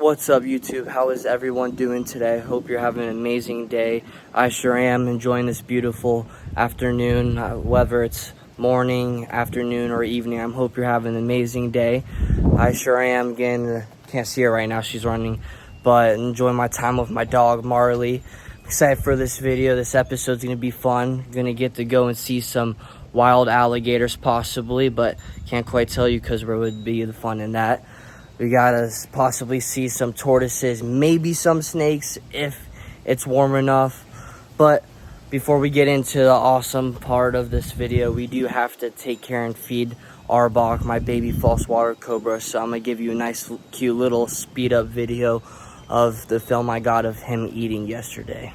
What's up, YouTube? How is everyone doing today? Hope you're having an amazing day. I sure am enjoying this beautiful afternoon, whether it's morning, afternoon, or evening. I hope you're having an amazing day. I sure am. Again, can't see her right now, she's running, but enjoying my time with my dog Marley. Excited for this video. This episode's gonna be fun. Gonna get to go and see some wild alligators possibly, but can't quite tell you because where would be the fun in that. We gotta possibly see some tortoises, maybe some snakes if it's warm enough. But before we get into the awesome part of this video, we do have to take care and feed Arbok, my baby false water cobra. So I'm gonna give you a nice, cute little speed up video of the film I got of him eating yesterday.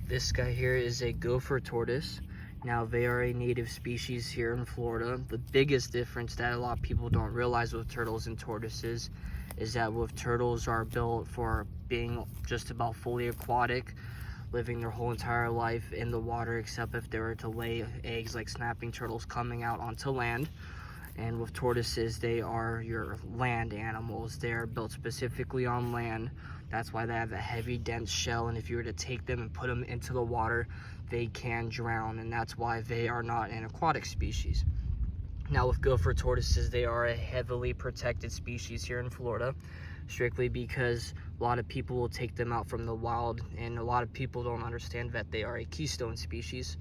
This guy here is a gopher tortoise. Now, they are a native species here in Florida. The biggest difference that a lot of people don't realize with turtles and tortoises is that with turtles are built for being just about fully aquatic, living their whole entire life in the water, except if they were to lay eggs like snapping turtles coming out onto land. And with tortoises, they are your land animals. They are built specifically on land. That's why they have a heavy, dense shell, and if you were to take them and put them into the water, they can drown, and that's why they are not an aquatic species. Now, with gopher tortoises, they are a heavily protected species here in Florida, strictly because a lot of people will take them out from the wild, and a lot of people don't understand that they are a keystone species.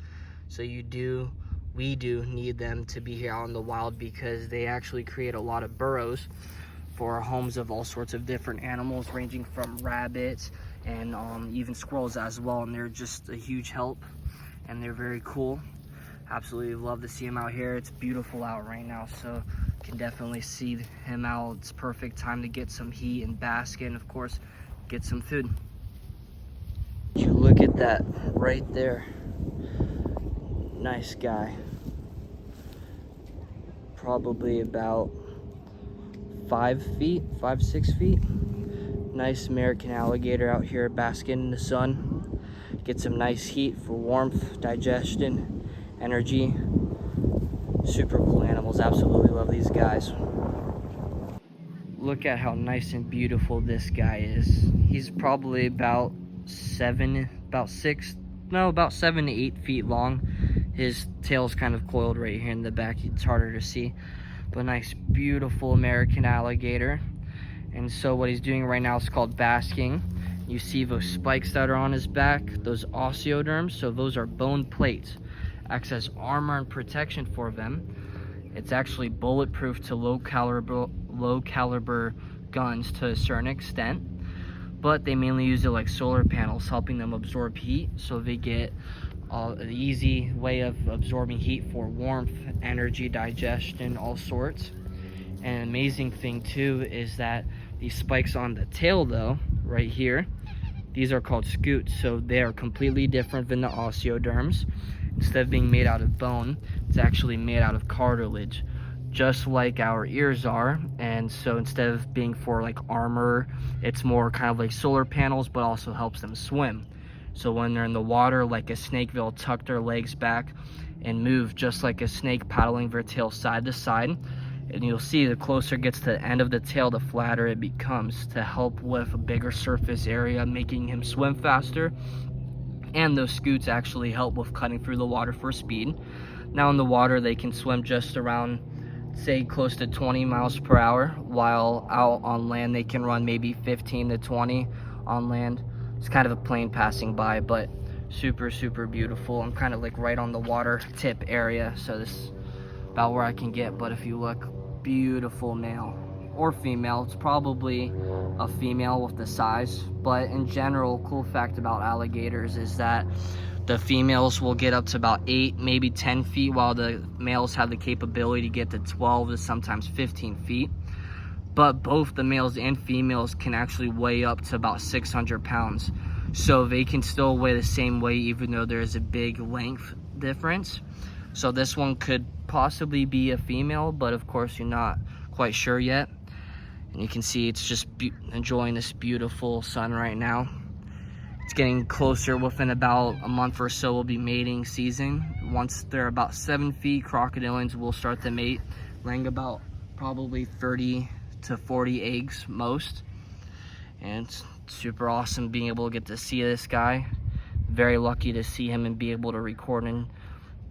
So we do need them to be here out in the wild because they actually create a lot of burrows for homes of all sorts of different animals, ranging from rabbits and even squirrels as well. And they're just a huge help, and they're very cool. Absolutely love to see him out here. It's beautiful out right now, so can definitely see him out. It's perfect time to get some heat and bask, and of course get some food. You look at that right there. Nice guy. Probably about 6 feet. Nice American alligator out here basking in the sun. Get some nice heat for warmth, digestion, energy. Super cool animals. Absolutely love these guys. Look at how nice and beautiful this guy is. He's probably about 7 to 8 feet long. His tail's kind of coiled right here in the back. It's harder to see. But a nice, beautiful American alligator. And so what he's doing right now is called basking. You see those spikes that are on his back, those osteoderms. So those are bone plates. Acts as armor and protection for them. It's actually bulletproof to low caliber guns to a certain extent. But they mainly use it like solar panels, helping them absorb heat. So they get an easy way of absorbing heat for warmth, energy, digestion, all sorts. And an amazing thing too is that these spikes on the tail though, right here, these are called scutes. So they are completely different than the osteoderms. Instead of being made out of bone, it's actually made out of cartilage, just like our ears are. And so instead of being for like armor, it's more kind of like solar panels, but also helps them swim. So when they're in the water, like a snake, they'll tuck their legs back and move just like a snake, paddling their tail side to side. And you'll see the closer it gets to the end of the tail, the flatter it becomes, to help with a bigger surface area, making him swim faster. And those scutes actually help with cutting through the water for speed. Now in the water, they can swim just around, say, close to 20 miles per hour, while out on land, they can run maybe 15 to 20 on land. It's kind of a plane passing by, but super, super beautiful. I'm kind of like right on the water tip area, so this is about where I can get. But if you look, beautiful male or female. It's probably a female with the size, but in general, cool fact about alligators is that the females will get up to about 8, maybe 10 feet, while the males have the capability to get to 12 to sometimes 15 feet. But both the males and females can actually weigh up to about 600 pounds. So they can still weigh the same weight even though there's a big length difference. So this one could possibly be a female, but of course you're not quite sure yet. And you can see it's just enjoying this beautiful sun right now. It's getting closer. Within about a month or so will be mating season. Once they're about 7 feet, crocodilians will start to mate, laying about probably 30 to 40 eggs most. And it's super awesome being able to get to see this guy. Very lucky to see him and be able to record and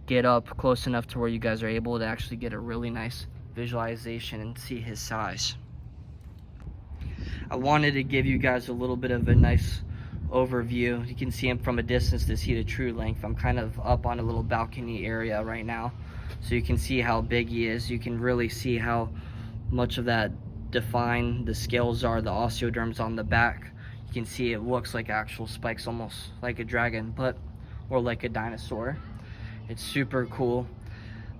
get up close enough to where you guys are able to actually get a really nice visualization and see his size. I wanted to give you guys a little bit of a nice overview. You can see him from a distance to see the true length. I'm kind of up on a little balcony area right now, so you can see how big he is. You can really see how much of that defined the scales are, the osteoderms on the back. You can see it looks like actual spikes, almost like a dragon, but or like a dinosaur. It's super cool.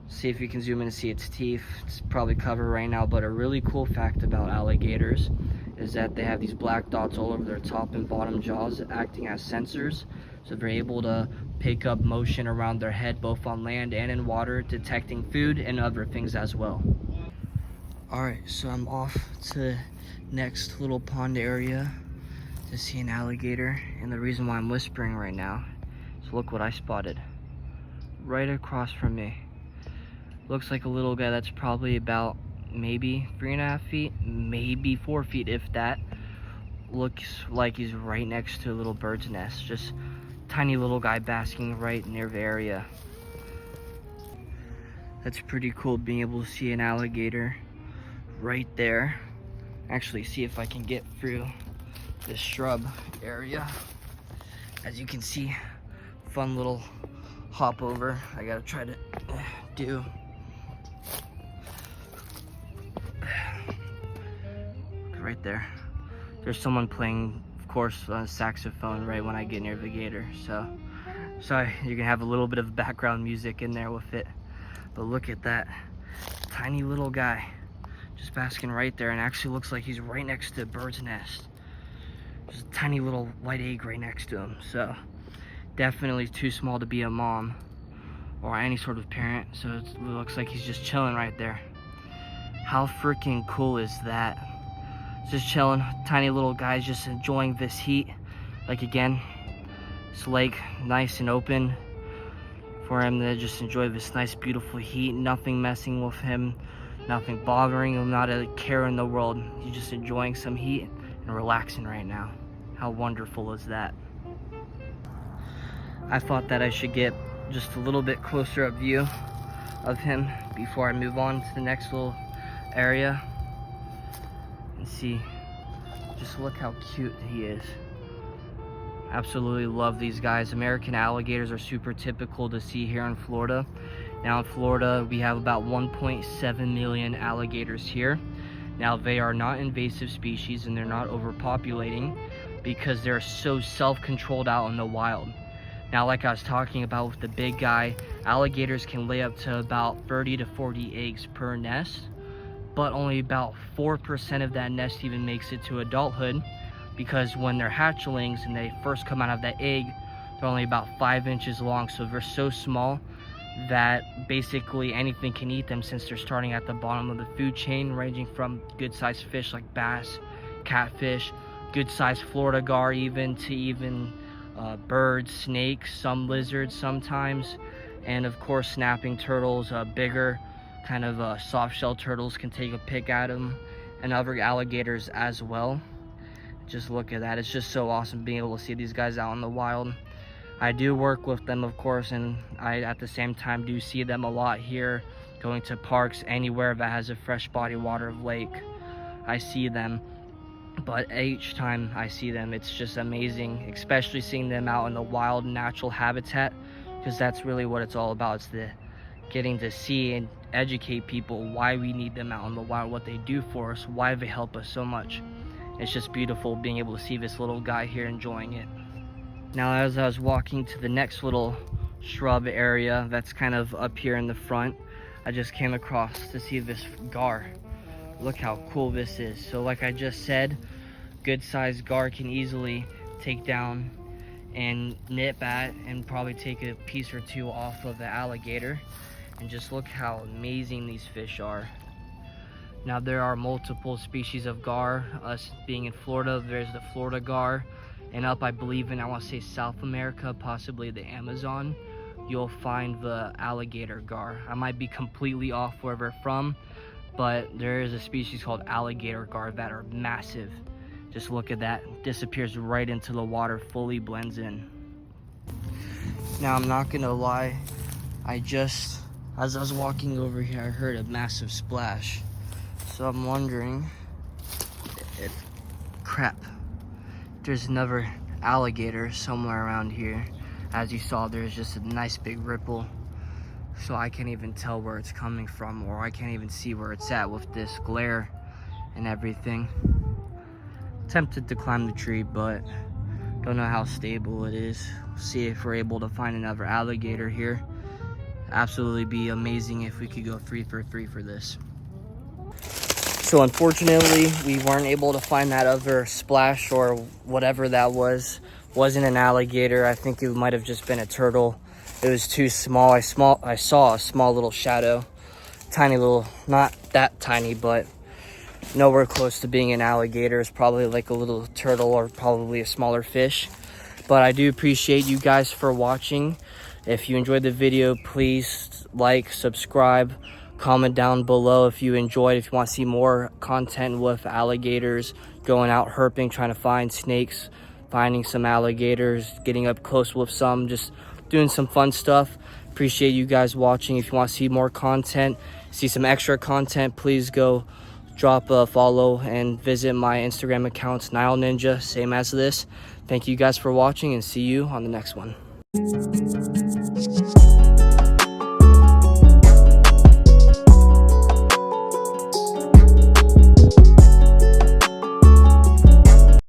See if you can zoom in and see its teeth. It's probably covered right now, but a really cool fact about alligators is that they have these black dots all over their top and bottom jaws acting as sensors. So they're able to pick up motion around their head, both on land and in water, detecting food and other things as well. Alright, so I'm off to next little pond area to see an alligator. And the reason why I'm whispering right now is look what I spotted. Right across from me. Looks like a little guy that's probably about maybe 3.5 feet, maybe 4 feet if that. Looks like he's right next to a little bird's nest. Just tiny little guy basking right near the area. That's pretty cool being able to see an alligator right there. Actually, see if I can get through this shrub area. As you can see, fun little hop over I gotta try to do. Right there, there's someone playing, of course, on a saxophone right when I get near the gator. So sorry, you can have a little bit of background music in there with it, but look at that tiny little guy just basking right there, and actually looks like he's right next to a bird's nest. There's a tiny little white egg right next to him. So definitely too small to be a mom or any sort of parent, so it looks like he's just chilling right there. How freaking cool is that? Just chilling, tiny little guys just enjoying this heat. Like again, this lake nice and open for him to just enjoy this nice beautiful heat. Nothing messing with him, nothing bothering him, not a care in the world. He's just enjoying some heat and relaxing right now. How wonderful is that? I thought that I should get just a little bit closer up view of him before I move on to the next little area. And see, just look how cute he is. Absolutely love these guys. American alligators are super typical to see here in Florida. Now in Florida, we have about 1.7 million alligators here. Now they are not invasive species and they're not overpopulating because they're so self-controlled out in the wild. Now, like I was talking about with the big guy, alligators can lay up to about 30 to 40 eggs per nest, but only about 4% of that nest even makes it to adulthood, because when they're hatchlings and they first come out of that egg, they're only about 5 inches long. So they're so small that basically anything can eat them, since they're starting at the bottom of the food chain, ranging from good-sized fish like bass, catfish, good-sized Florida gar even, to even birds, snakes, some lizards sometimes, and of course snapping turtles, bigger kind of soft-shell turtles can take a pick at them, and other alligators as well. Just look at that. It's just so awesome being able to see these guys out in the wild. I do work with them, of course, and I at the same time do see them a lot here, going to parks, anywhere that has a fresh body water lake. I see them, but each time I see them, it's just amazing, especially seeing them out in the wild natural habitat, because that's really what it's all about. It's the getting to see educate people why we need them out in the wild, what they do for us, why they help us so much. It's just beautiful being able to see this little guy here enjoying it. Now, as I was walking to the next little shrub area that's kind of up here in the front, I just came across to see this gar. Look how cool this is. So like I just said, good sized gar can easily take down and nip at and probably take a piece or two off of the alligator. And just look how amazing these fish are. Now, there are multiple species of gar. Us being in Florida, there's the Florida gar, and up I believe in, I want to say, South America, possibly the Amazon, you'll find the alligator gar. I might be completely off where they're from, but there is a species called alligator gar that are massive. Just look at that, disappears right into the water, fully blends in. Now, I'm not gonna lie, as I was walking over here, I heard a massive splash. So I'm wondering if, crap, there's another alligator somewhere around here. As you saw, there's just a nice big ripple. So I can't even tell where it's coming from, or I can't even see where it's at with this glare and everything. Tempted to climb the tree, but don't know how stable it is. See if we're able to find another alligator here. Absolutely be amazing if we could go 3 for 3 for this. So unfortunately, we weren't able to find that other splash, or whatever that was. Wasn't an alligator. I think it might have just been a turtle. It was too small. I saw a small little shadow. Tiny little, not that tiny, but nowhere close to being an alligator. It's probably like a little turtle or probably a smaller fish. But I do appreciate you guys for watching. If you enjoyed the video, please like, subscribe, comment down below if you enjoyed. If you want to see more content with alligators, going out herping, trying to find snakes, finding some alligators, getting up close with some, just doing some fun stuff. Appreciate you guys watching. If you want to see more content, see some extra content, please go drop a follow and visit my Instagram accounts, Nile Ninja, same as this. Thank you guys for watching, and see you on the next one.